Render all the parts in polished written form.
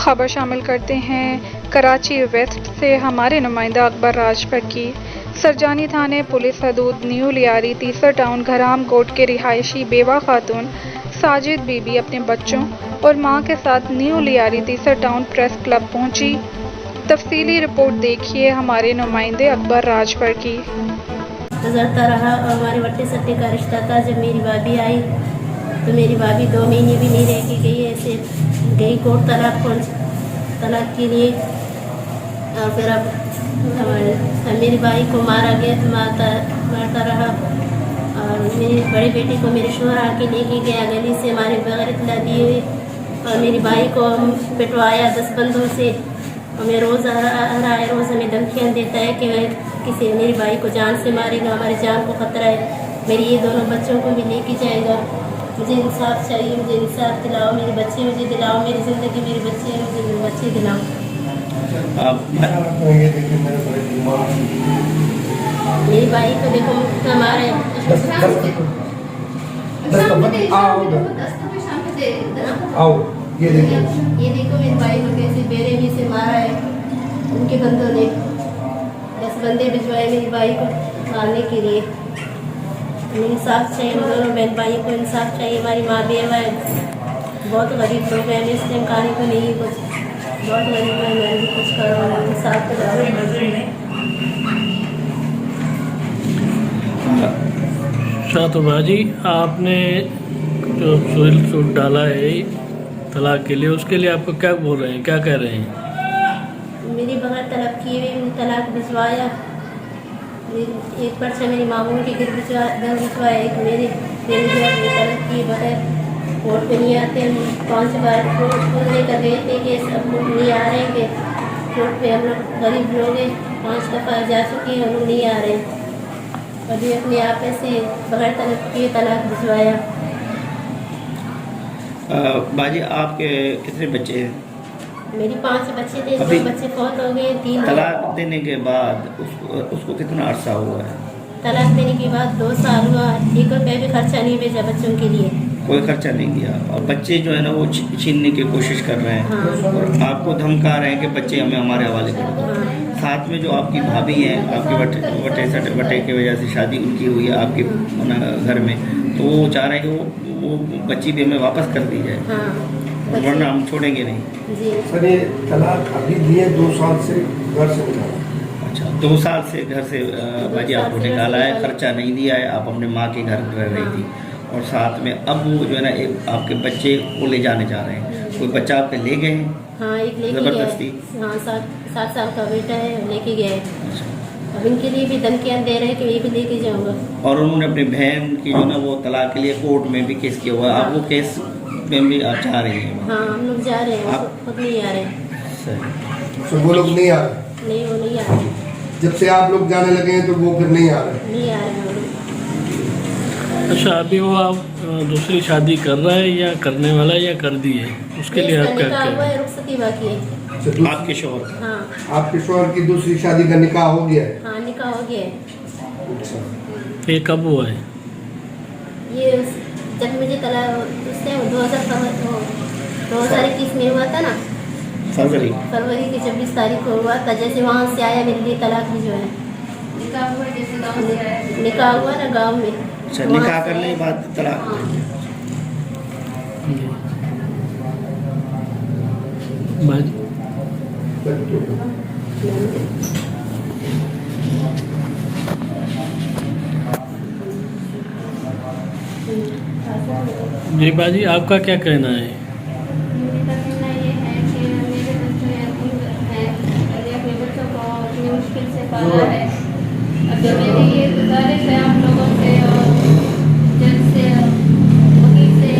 खबर शामिल करते हैं कराची वेस्ट से हमारे नुमाइंदा अकबर राजभर की। सरजानी थाने पुलिस हदूद न्यू लियारी तीसरा टाउन घराम कोट के रिहायशी बेवा खातून साजिद बीबी अपने बच्चों और मां के साथ न्यू लियारी तीसरा टाउन प्रेस क्लब पहुंची। तफसीली रिपोर्ट देखिए हमारे नुमाइंदे अकबर राजभर की। गुजरता रहा और हमारे वट्टे सट्टे का रिश्ता था। जब मेरी भाभी आई तो मेरी भाभी 2 महीने भी नहीं रह के गई, ऐसे गई कोर्ट तलाक के लिए। और फिर अब मेरी भाई को मारा गया, मारता रहा। और मेरी बड़े बेटे को मेरे शोहर आके लेके गया गली से, हमारे बगैर इतला दिए। और मेरी भाई को पिटवाया 10 बंदों से। और मैं रोज़ आ रहा है, रोज़ हमें धमकियाँ देता है कि किसी मेरी भाई को जान से मारेगा, हमारी जान को खतरा है, मेरी ये दोनों बच्चों को भी लेके जाएगा। मुझे इंसाफ चाहिए, मुझे इंसाफ दिलाओ, मेरे बच्चे मुझे दिलाओ, मेरी ज़िंदगी मेरे बच्चे मुझे मेरे बच्चे दिलाओ। मेरी भाई को देखो हमारे ये देखो मेरे भाई को कैसे बेरहमी से मारा है। उनके बंदों ने 10 बंदे भिजवाए मेरे भाई को मारने के लिए। इंसाफ चाहिए, दोनों बहन भाई को इंसाफ चाहिए। हमारी माँ बेवा है, बहुत गरीब लोग हैं, इस टाइम खाने को नहीं कुछ, बहुत गरीब है, मैं भी कुछ करो, इंसाफ करो। तो बाजी आपने जो सूट डाला है तलाक के लिए, उसके लिए आपको क्या बोल रहे हैं, क्या कह रहे हैं? मेरी बगैर तलाक किए हुए तलाक भिजवाया। एक पर्चा मेरी मामू के घर भिजवाया, एक मेरे तलाक किए बगैर कोर्ट पे नहीं आते। हम 5 बार कोर्ट लेकर गए थे कि सब लोग नहीं आ रहे हैं, कि कोर्ट पे हम लोग गरीब लोग हैं, 5 दफ़ा जा चुके हैं, हम लोग नहीं आ रहे। अभी अपने आप से बगैर तलाक किए तलाक भिजवाया। बाजी आपके कितने बच्चे हैं? मेरी 5 बच्चे थे, 2 बच्चे फौत हो गए, 3 तलाक देने के बाद उसको कितना अरसा हुआ है? तलाक देने के बाद 2 साल हुआ। 1 रुपये भी खर्चा नहीं भेजा बच्चों के लिए, कोई खर्चा नहीं दिया। और बच्चे जो है ना वो छीनने की कोशिश कर रहे हैं। हाँ। और आपको धमका रहे हैं कि बच्चे हमें हमारे हवाले कर दो। हाँ। साथ में जो आपकी भाभी हैं, आपके वटे की वजह से शादी उनकी हुई है आपके घर में, तो वो चाह रहे हैं कि वो बच्ची भी हमें वापस कर दी जाए। हाँ। वरना हम छोड़ेंगे नहीं। जी सर, ये तलाक अभी दिए 2 साल से घर से निकाला। अच्छा, 2 साल से घर से बाजी आपको निकाला है, खर्चा नहीं दिया है, आप अपने माँ के घर रह रही थी। और साथ में अब वो जो है ना एक आपके बच्चे को ले जाने जा रहे हैं। कोई बच्चा आपके ले गए हैं? हाँ, एक लेके जबरदस्ती? गया। हाँ, 7 साल का बेटा है, लेके गए। अब इनके लिए भी धमकियाँ दे रहे हैं कि ये भी लेके जाऊँगा। और उन्होंने अपनी बहन की जो ना वो तलाक के लिए कोर्ट में भी केस किया हुआ है। आप वो केस में भी आप जा रही हैं? हाँ, हम लोग जा रहे हैं, आप खुद नहीं आ रहे हैं। सही। तो वो लोग नहीं आ रहे? नहीं, वो नहीं आ रहे। जब से आप लोग जाने लगे हैं तो वो फिर नहीं आ रहे? नहीं आ रहे हैं वो लोग। अच्छा, अभी वो आप दूसरी शादी कर रहा है या करने वाला है या कर दी है, उसके लिए आप क्या निकाह हुआ करें? है, रुखसती बाकी है। अच्छा, आपके शोहर? हाँ। आपके शोहर की दूसरी शादी का निकाह हो गया है? हाँ, निकाह हो गया है। अच्छा। ये कब हुआ है? ये जब मुझे तलाक उस टाइम 2021 में हुआ था ना, फरवरी की 26 तारीख को हुआ था। जैसे वहाँ से आया मेरे लिए तलाक भी जो है निकाह हुआ, जैसे गाँव से आया निकाह हुआ ना गाँव में। अच्छा, निकाह करने के बाद तलाक? बाजी जी बाजी, आपका क्या कहना है? मेरा कहना ये है कि मेरे बच्चे यतीम हैं, मैंने अपने बच्चों को इतनी मुश्किल से पाला है। अभी मेरी ये गुजारिश है आप लोगों से और जज से, वकील से,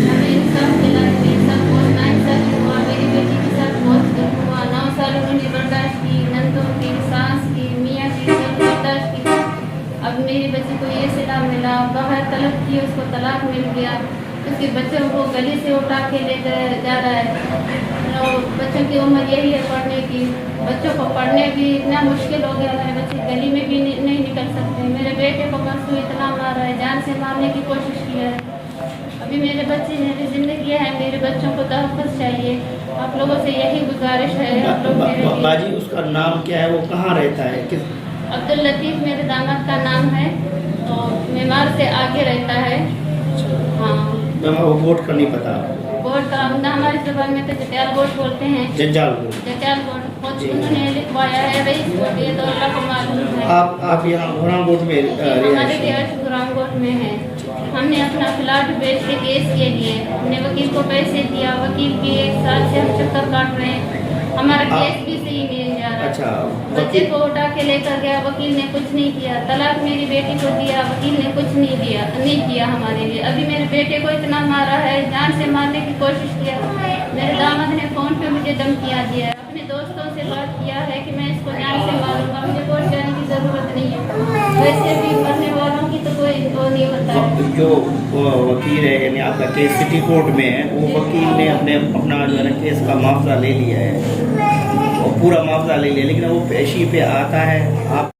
हमें इंसाफ दिलाने में सब बहुत नाइंसाफी हुआ। मेरी बेटी के साथ बहुत जुल्म हुआ। 9 साल उन्होंने बर्दाश्त की, नंदों की, सास की, मियाँ की, सब बर्दाश्त की। अब मेरी बच्ची को ये सिला मिला, बाहर तलब की, उसको तलाक मिल गया। उसके बच्चों को गली से उठा के ले जा रहा है। और बच्चों की उम्र यही है पढ़ने की, बच्चों को पढ़ने भी इतना मुश्किल हो गया। मेरे बच्चे गली में भी नहीं निकल सकते। मेरे बेटे को परसों इतना मारा है, जान से मारने की कोशिश की है। अभी मेरे बच्चे मेरी ज़िंदगी है, मेरे बच्चों को तहफ़्फ़ुज़ चाहिए। आप लोगों से यही गुजारिश है। आप लोग मेरे लिए बाजी उसका नाम क्या है, वो कहाँ रहता है, किस? अब्दुल लतीफ़ मेरे दामाद का नाम है और मेमार से आगे रहता है। हाँ, वो वोट का नहीं पता? बोर्ड का ना हमारी ज़बान में तो जटियाल बोर्ड बोलते हैं। जंजाल वोट। जटियाल बोर्ड कुछ उन्होंने लिखवाया है, रईस बोर्ड ये तो अल्लाह को मालूम है। आप यहाँ घोड़ा बोट में हमारे रिहायश गुरामकोट में है। हमने अपना प्लाट बेच के केस के लिए हमने वकील को पैसे दिया, वकील की 1 साल से हम चक्कर काट रहे हैं, हमारा केस भी सही नहीं जा रहा। अच्छा, बच्चे को उठा के लेकर गया, वकील ने कुछ नहीं किया। तलाक मेरी बेटी को दिया, वकील ने कुछ नहीं किया हमारे लिए। अभी मेरे बेटे को इतना मारा है, जान से मारने की कोशिश किया। मेरे दामाद ने फ़ोन पे मुझे धमकियाँ दिया है, अपने दोस्तों से बात किया है कि मैं इसको जान से मारूंगा, मुझे कोर्ट जाने की ज़रूरत नहीं है। वैसे भी मरने वालों की तो कोई वो नहीं होता है। जो वकील है, यानी आपका केस सिटी कोर्ट में है, वो वकील ने अपना जो है ना केस का मुआवजा ले लिया है, और पूरा मुआवजा ले लिया, लेकिन वो पेशी पे आता है। आप